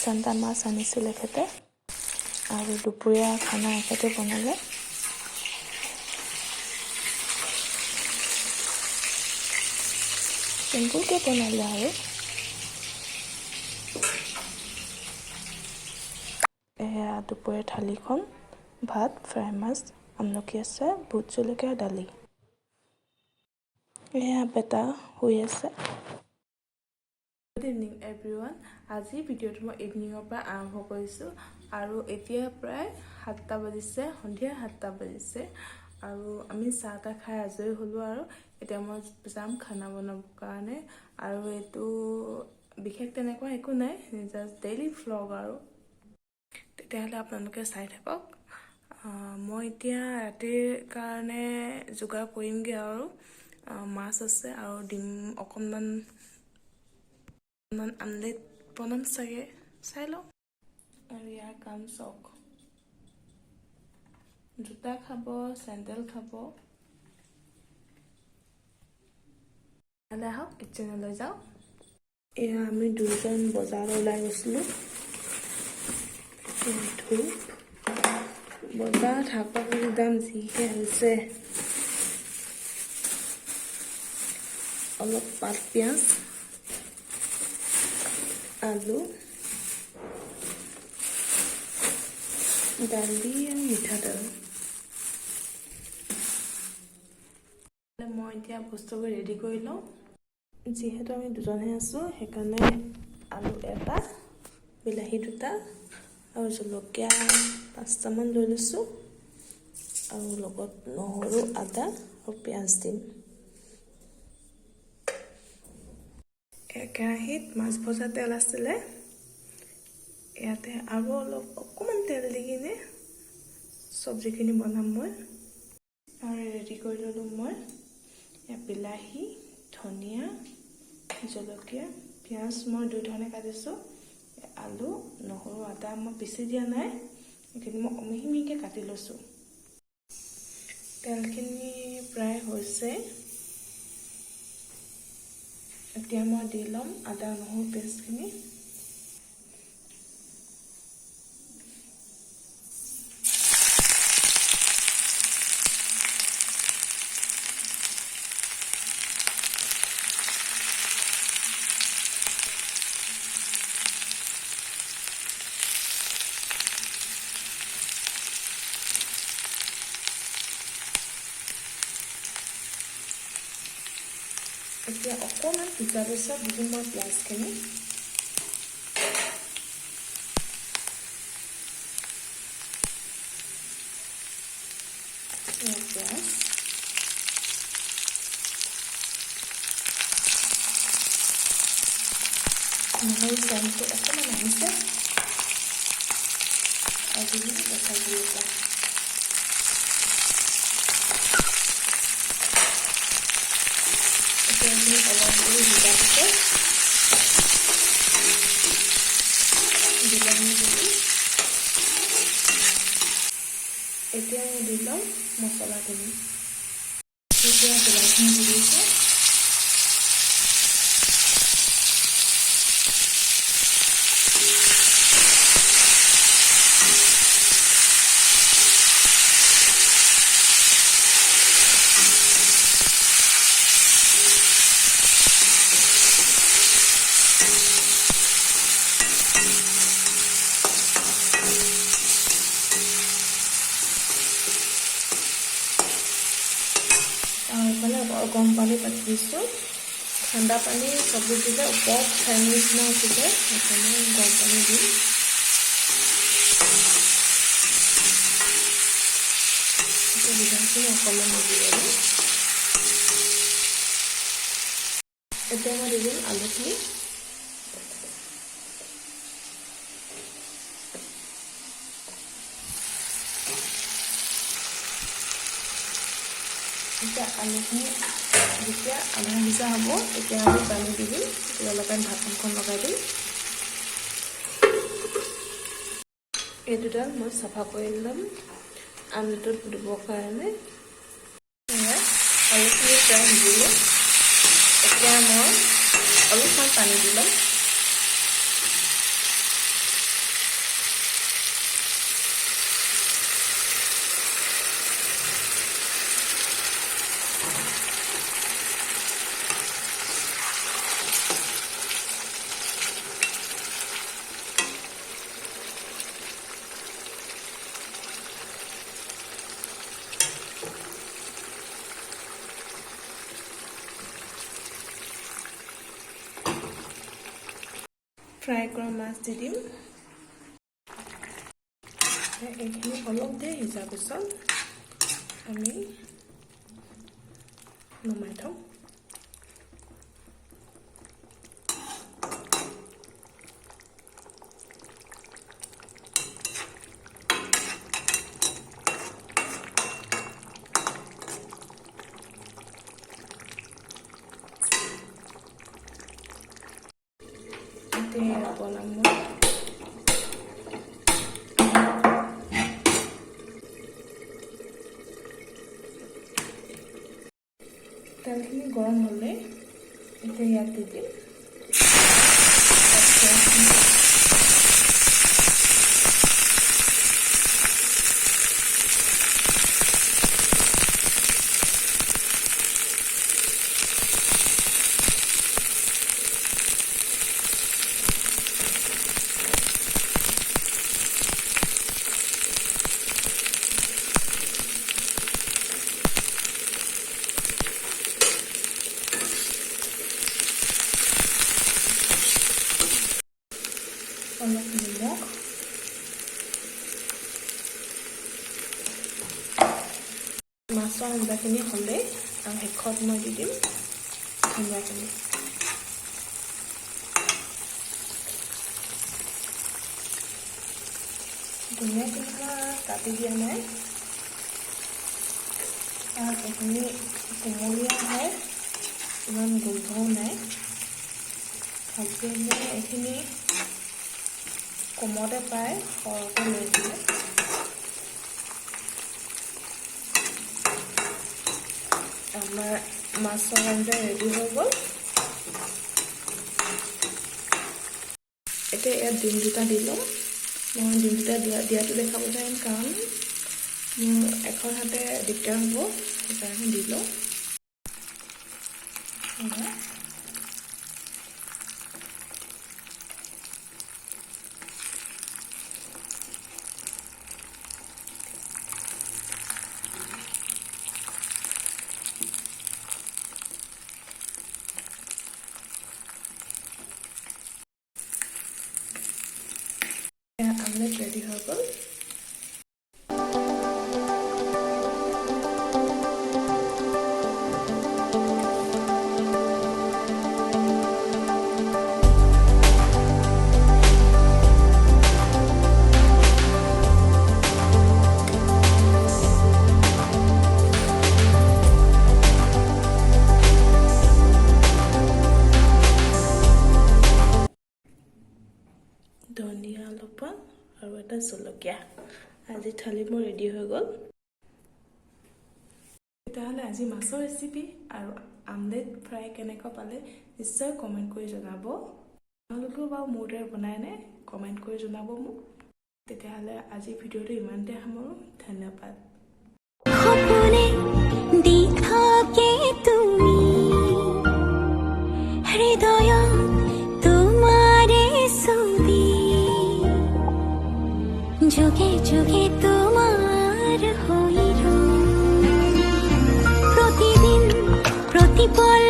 ৰূপচান্দা মাছ আনিছিল এখেতে আৰু দুপৰীয়া খানা এখেতে বনালে। চিম্পুলকৈ বনালে আৰু এয়া দুপৰীয়া থালিখন ভাত, ফ্ৰাই মাছ, আমলখি আছে, ভোট জলকীয়া, দালি। এয়া বেটা শুই আছে। Good evening everyone. আজিৰ ভিডিঅ'টো মই ইভিনিঙৰ পৰা আৰম্ভ কৰিছোঁ আৰু এতিয়া প্ৰায় 7টা বাজিছে, সন্ধিয়া 7টা বাজিছে আৰু আমি চাহ তাহ খাই আজৰি হ'লোঁ আৰু এতিয়া মই যাম খানা বনাবৰ কাৰণে। আৰু এইটো বিশেষ তেনেকুৱা একো নাই, জাষ্ট ডেইলি ভ্লগ আৰু। তেতিয়াহ'লে আপোনালোকে চাই থাকক। মই এতিয়া ৰাতিৰ কাৰণে যোগাৰ কৰিমগৈ আৰু মাছ আছে আৰু ডিম অকণমান আমলেট বনাম চাগে, চাই লওঁ। আৰু ইয়াৰ কাম চাওক, জোতা খাব, চেণ্ডেল খাব। তাহলে আহক কিটচেনলৈ যাওঁ। এয়া আমি দুজন বজাৰলৈ ওলাই গৈছিলোঁ। ধূপ বজাৰত শাক পাচলিৰ দাম যিহে হৈছে, অলপ পাত পিঁয়াজ, আলু, দালি আৰু মিঠাতেল। মই এতিয়া বস্তুবোৰ ৰেডি কৰি লওঁ। যিহেতু আমি দুজনহে আছোঁ, সেইকাৰণে আলু এটা, বিলাহী 2টা আৰু জলকীয়া 5টামান লৈ লৈছোঁ আৰু লগত নহৰু, আদা আৰু পিঁয়াজ দিম। কেৰাহীত মাছ ভজা তেল আছিলে, ইয়াতে আৰু অকণমান তেল দি কিনে চব্জিখিনি বনাম মই। আৰু ৰেডি কৰি ল'লোঁ মই বিলাহী, ধনিয়া, জলকীয়া, পিঁয়াজ মই 2 ধৰণে কাটিছোঁ। আলু, নহৰু, আদা মই পিচি দিয়া নাই, এইখিনি মই মিহি মিহিকৈ কাটি লৈছোঁ। তেলখিনি প্ৰায় হৈছে, এতিয়া মই দি ল'ম আদা নহৰু পেষ্টখিনি। এতিয়া অকণমান সিজাৰ পিছত দিম মই পিঁয়াজখিনি। পিঁয়াজ নহৰু চেণ্টটো অকণমান আহিছে আৰু দেখা দিয়ে অলপ দেৰি সিজাৰ পিছত বিলাহী দিলোঁ। এতিয়া মই দি ল'ম মছলাখিনি। এতিয়া বিলাহীখিনি দি দিছোঁ। গৰম পানী পাতি দিছোঁ। ঠাণ্ডা পানী চব্জিত দিলে ওপৰত ফেন নিচিনা উঠিছে, সেইকাৰণে গৰম পানী দিম। বিলাহীখিনি অকণমান দি দিলোঁ। এতিয়া মই দি দিম আলুখিনি। এতিয়া আলুখিনি যেতিয়া আধা সিজা হ'ব, তেতিয়া আমি পানী দি দিম, অলপমান ঢাকনখন লগাই দিম। এই দুডাল মই চাফা কৰি ল'ম আমলেটত দিবৰ কাৰণে। আলুখিনি প্ৰায় সিজিলে, এতিয়া মই অলপমান পানী দি ল'ম। ফ্ৰাই কৰা মাছ দি দিম। এইখিনি অলপ দেৰি সিজাৰ পিছত আমি নমাই থওঁ। বনাম তেলখিনি গৰম হ'লে এতিয়া ইয়াত দি দিম অলপ নিমখ, মাছৰ আঞ্জাখিনি হ'লে আৰু শেষত মই দি দিম ধনিয়াখিনি। ধনিয়াখিনি কাটি দিয়া নাই আৰু এইখিনি কোমলীয়া হয়, ইমান গোন্ধও নাই। ভালকৈ এইখিনি কমতে পায়, সৰহকৈ লৈ দিলে আমাৰ মাছৰ আঞ্জা ৰেডি হৈ গ'ল। এতিয়া ইয়াত ডিম দুটা দি লওঁ। মই ডিম দুটা দিয়াটো দেখাব পাৰিম, কাৰণ মোৰ এখন হাতে দিগদাৰ হ'ব, সেইকাৰণে দি লওঁ। আমলেট ৰেডি হৈ গ'ল। ধনিয়া অলপমান আৰু এটা জলকীয়া। আজি থালি মোৰ ৰেডি হৈ গ'ল। তেতিয়াহ'লে আজি মাছৰ ৰেচিপি আৰু আমলেট ফ্ৰাই কেনেকুৱা পালে নিশ্চয় কমেণ্ট কৰি জনাব। আপোনালোকেও বাৰু মোৰ দৰে বনায়নে কমেণ্ট কৰি জনাব মোক। তেতিয়াহ'লে আজি ভিডিঅ'টো ইমানতে সামৰোঁ। ধন্যবাদ। যুগে যুগে তোমাৰ হইল, প্ৰতিদিন প্ৰতিপল